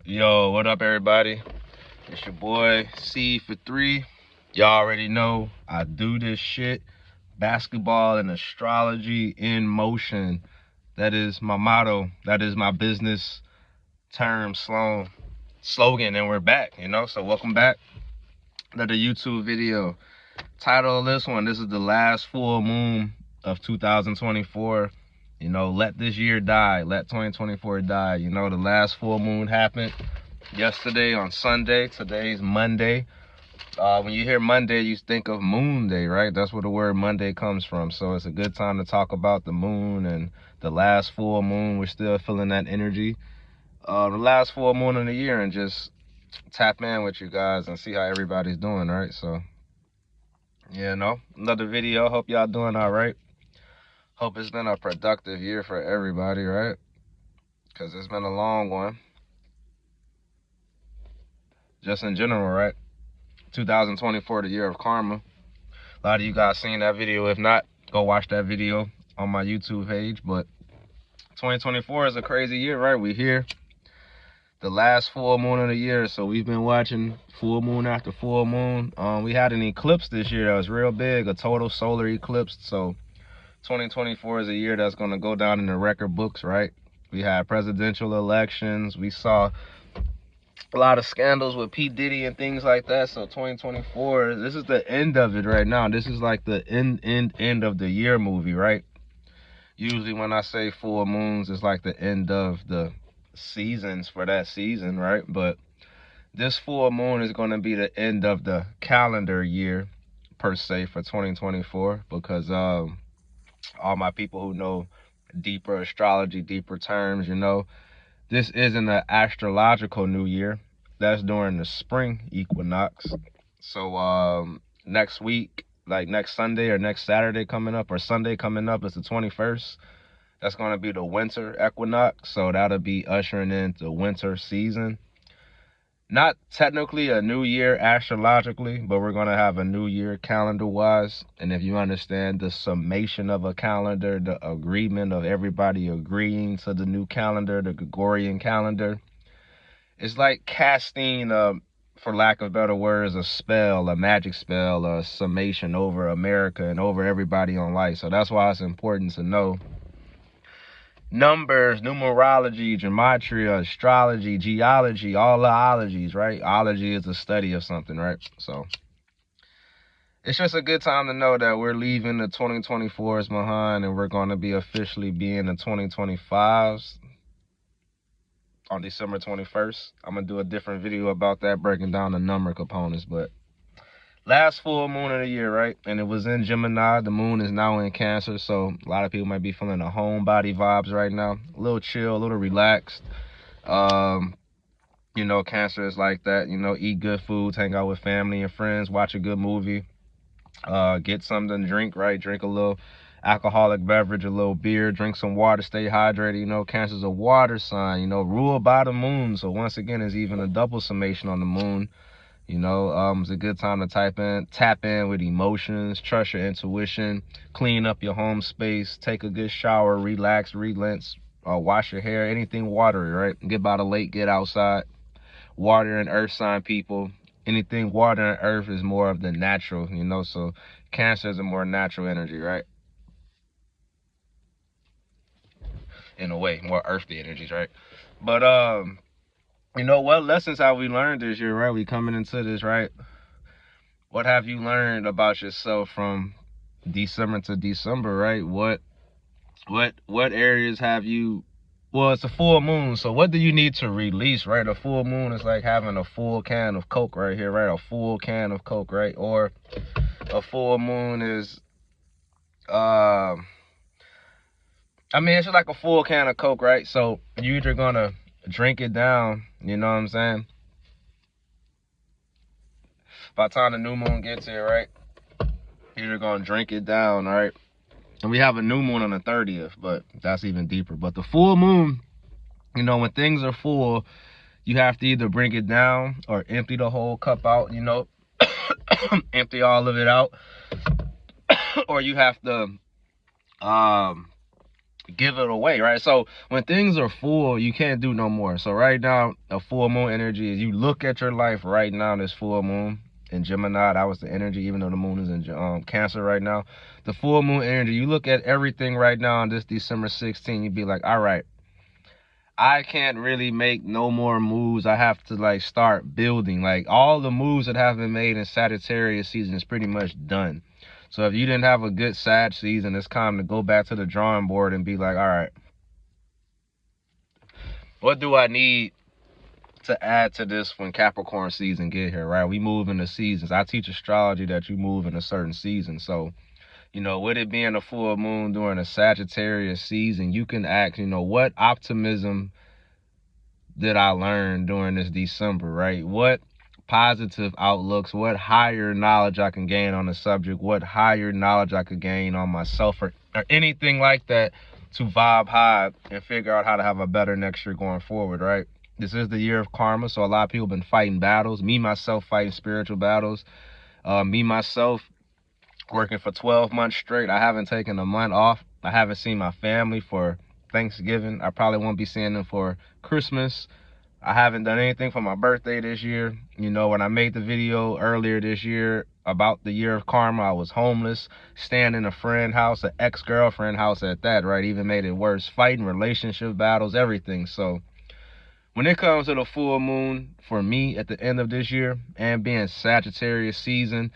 Yo, what up, everybody? It's your boy C for 3. Y'all already know I do this shit. Basketball and astrology in motion. That is my motto. That is my business term slogan, and we're back. So welcome back to the YouTube video. Title of this one: this is the last full moon of 2024. Let this year die. Let 2024 die. The last full moon happened yesterday on Sunday. Today's Monday. When you hear Monday, you think of Moon Day, right? That's where the word Monday comes from. So it's a good time to talk about the moon and the last full moon. We're still feeling that energy. The last full moon of the year, and just tap in with you guys and see how everybody's doing, right? So, another video. Hope y'all doing all right. Hope it's been a productive year for everybody, right? Because it's been a long one. Just in general, right? 2024, the year of karma. A lot of you guys seen that video. If not, go watch that video on my YouTube page. But 2024 is a crazy year, right? We here, the last full moon of the year. So we've been watching full moon after full moon. We had an eclipse this year that was real big, a total solar eclipse. So 2024 is a year that's going to go down in the record books, right? We had presidential elections. We saw a lot of scandals with P. Diddy and things like that. So 2024, this is the end of it right now. This is like the end of the year movie, right? Usually when I say full moons, it's like the end of the seasons for that season, right? But this full moon is going to be the end of the calendar year per se for 2024, because all my people who know deeper astrology, deeper terms, this isn't an astrological new year. That's during the spring equinox. So next week, like next Sunday or next Saturday coming up, or Sunday coming up, is the 21st. That's going to be the winter equinox. So that'll be ushering in the winter season. Not technically a new year astrologically, but we're going to have a new year calendar-wise. And if you understand the summation of a calendar, the agreement of everybody agreeing to the new calendar, the Gregorian calendar, it's like casting, for lack of better words, a spell, a magic spell, a summation over America and over everybody on life. So that's why it's important to know numbers, numerology, gematria, astrology, geology, all the ologies, right? Ology is the study of something, right? So it's just a good time to know that we're leaving the 2024s behind, and we're going to be officially being the 2025s on December 21st. I'm going to do a different video about that, breaking down the number components. But last full moon of the year, right? And it was in Gemini. The moon is now in Cancer, so a lot of people might be feeling the homebody vibes right now. A little chill, a little relaxed. Cancer is like that. Eat good foods, hang out with family and friends, watch a good movie, get something to drink, right? Drink a little alcoholic beverage, a little beer, drink some water, stay hydrated. Cancer's a water sign, ruled by the moon. So once again, it's even a double summation on the moon. It's a good time to tap in with emotions, trust your intuition, clean up your home space, take a good shower, relax, relents, wash your hair, anything watery, right? Get by the lake, get outside. Water and earth sign people, anything water and earth is more of the natural, so Cancer is a more natural energy, right? In a way, more earthly energies, right? But what lessons have we learned this year, right? We coming into this, right? What have you learned about yourself from December to December, right? What areas have you? Well, it's a full moon, so what do you need to release, right? A full moon is like having a full can of Coke right here, right? A full can of Coke, right? Or a full moon is, it's just like a full can of Coke, right? So you're either gonna drink it down, you know what I'm saying? By the time the new moon gets here, right? You're either gonna drink it down, right? And we have a new moon on the 30th, but that's even deeper. But the full moon, when things are full, you have to either bring it down or empty the whole cup out, empty all of it out. Or you have to give it away, right? So when things are full, you can't do no more. So right now, a full moon energy is you look at your life right now, this full moon in Gemini, that was the energy, even though the moon is in Cancer right now. The full moon energy, you look at everything right now on this December 16th, you'd be like, all right, I can't really make no more moves. I have to like start building. Like all the moves that have been made in Sagittarius season is pretty much done. So if you didn't have a good Sag season, it's time to go back to the drawing board and be like, all right, what do I need to add to this when Capricorn season get here, right? We move in the seasons. I teach astrology that you move in a certain season. So, you know, with it being a full moon during a Sagittarius season, you can ask, you know, what optimism did I learn during this December, right? What positive outlooks, what higher knowledge I can gain on the subject, what higher knowledge I could gain on myself or anything like that to vibe high and figure out how to have a better next year going forward, right? This is the year of karma, so a lot of people have been fighting battles. Me, myself, fighting spiritual battles. Me, myself, working for 12 months straight. I haven't taken a month off. I haven't seen my family for Thanksgiving. I probably won't be seeing them for Christmas. I haven't done anything for my birthday this year. You know, when I made the video earlier this year about the year of karma, I was homeless, staying in a friend house, an ex-girlfriend house at that, right? Even made it worse. Fighting relationship battles, everything. So when it comes to the full moon, for me at the end of this year and being Sagittarius season,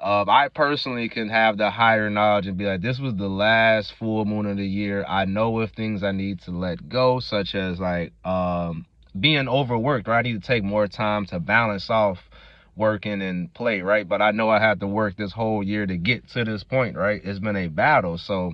I personally can have the higher knowledge and be like, this was the last full moon of the year. I know of things I need to let go, such as like being overworked, right? I need to take more time to balance off working and play, right? But I know I had to work this whole year to get to this point, right? It's been a battle. So,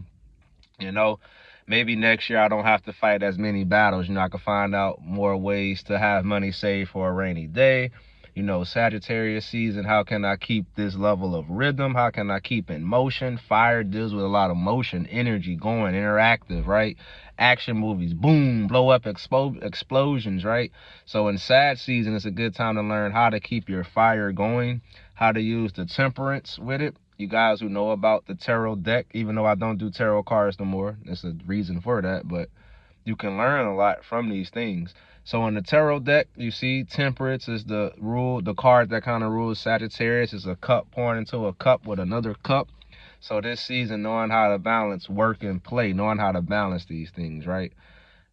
you know, maybe next year I don't have to fight as many battles. You know, I can find out more ways to have money saved for a rainy day. You know, Sagittarius season, how can I keep this level of rhythm? How can I keep in motion? Fire deals with a lot of motion, energy, going, interactive, right? Action movies, boom, blow up, explosions, right? So in Sag season, it's a good time to learn how to keep your fire going, how to use the temperance with it. You guys who know about the tarot deck, even though I don't do tarot cards no more, there's a reason for that, but you can learn a lot from these things. So in the tarot deck, you see temperance is the rule, the card that kind of rules Sagittarius. Is a cup pouring into a cup with another cup. So this season, knowing how to balance work and play, knowing how to balance these things, right?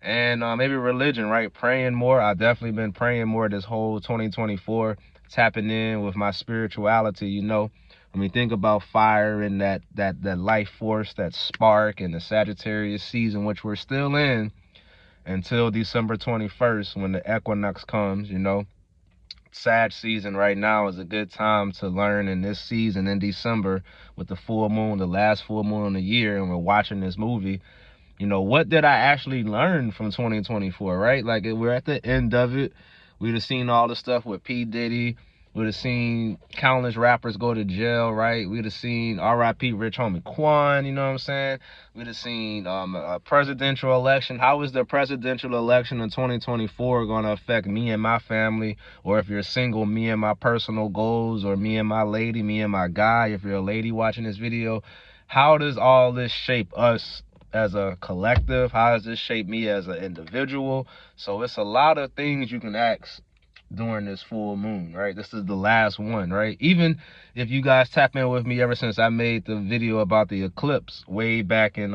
And maybe religion, right? Praying more. I've definitely been praying more this whole 2024, tapping in with my spirituality, you know. When we think about fire and that life force, that spark, and the Sagittarius season, which we're still in, until December 21st when the equinox comes, you know. Sag season right now is a good time to learn in this season in December with the full moon, the last full moon of the year, and we're watching this movie. You know, what did I actually learn from 2024, right? Like, we're at the end of it. We'd have seen all the stuff with P. Diddy. We'd have seen countless rappers go to jail, right? We'd have seen R.I.P. Rich Homie Quan, you know what I'm saying? We'd have seen a presidential election. How is the presidential election in 2024 going to affect me and my family? Or if you're single, me and my personal goals, or me and my lady, me and my guy, if you're a lady watching this video, how does all this shape us as a collective? How does this shape me as an individual? So it's a lot of things you can ask during this full moon, right? This is the last one, right? Even if you guys tap in with me ever since I made the video about the eclipse way back in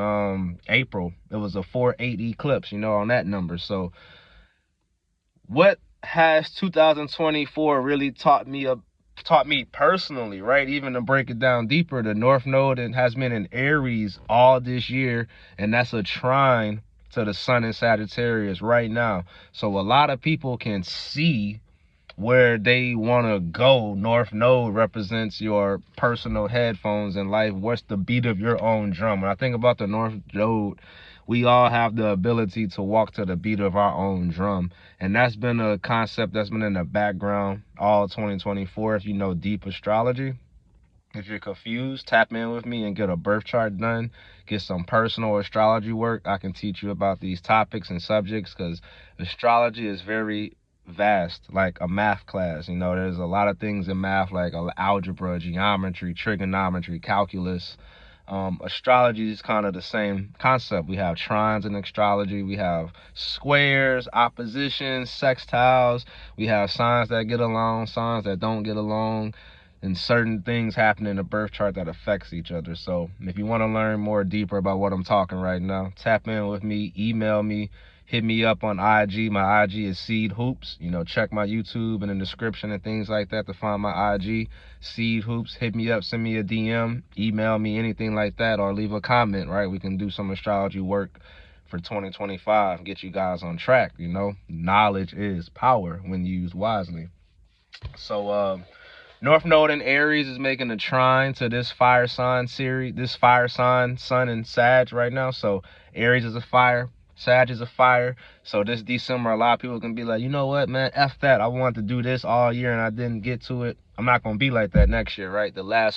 April, it was a 4/8 eclipse, you know, on that number. So what has 2024 really taught me personally, right? Even to break it down deeper, the North Node has been in Aries all this year, and that's a trine to the Sun in Sagittarius right now. So a lot of people can see where they want to go. North Node represents your personal headphones in life. What's the beat of your own drum? When I think about the North Node, we all have the ability to walk to the beat of our own drum. And that's been a concept that's been in the background all 2024. If you know deep astrology, if you're confused, tap in with me and get a birth chart done. Get some personal astrology work. I can teach you about these topics and subjects, because astrology is very vast, like a math class. You know, there's a lot of things in math, like algebra, geometry, trigonometry, calculus, Astrology is kind of the same concept. We have trines in astrology. We have squares, oppositions, sextiles. We have signs that get along, signs that don't get along, and certain things happen in the birth chart that affects each other. So if you want to learn more deeper about what I'm talking right now, tap in with me, email me, hit me up on IG. My IG is Seedhoopz. You know, check my YouTube in the description and things like that to find my IG, Seedhoopz. Hit me up, send me a DM, email me, anything like that, or leave a comment, right? We can do some astrology work for 2025, get you guys on track. You know, knowledge is power when used wisely. So, North Node in Aries is making a trine to this fire sign series, this fire sign, Sun and Sag right now. So Aries is a fire, Sag is a fire. So this December, a lot of people can be like, you know what, man, F that. I wanted to do this all year and I didn't get to it. I'm not going to be like that next year, right? The last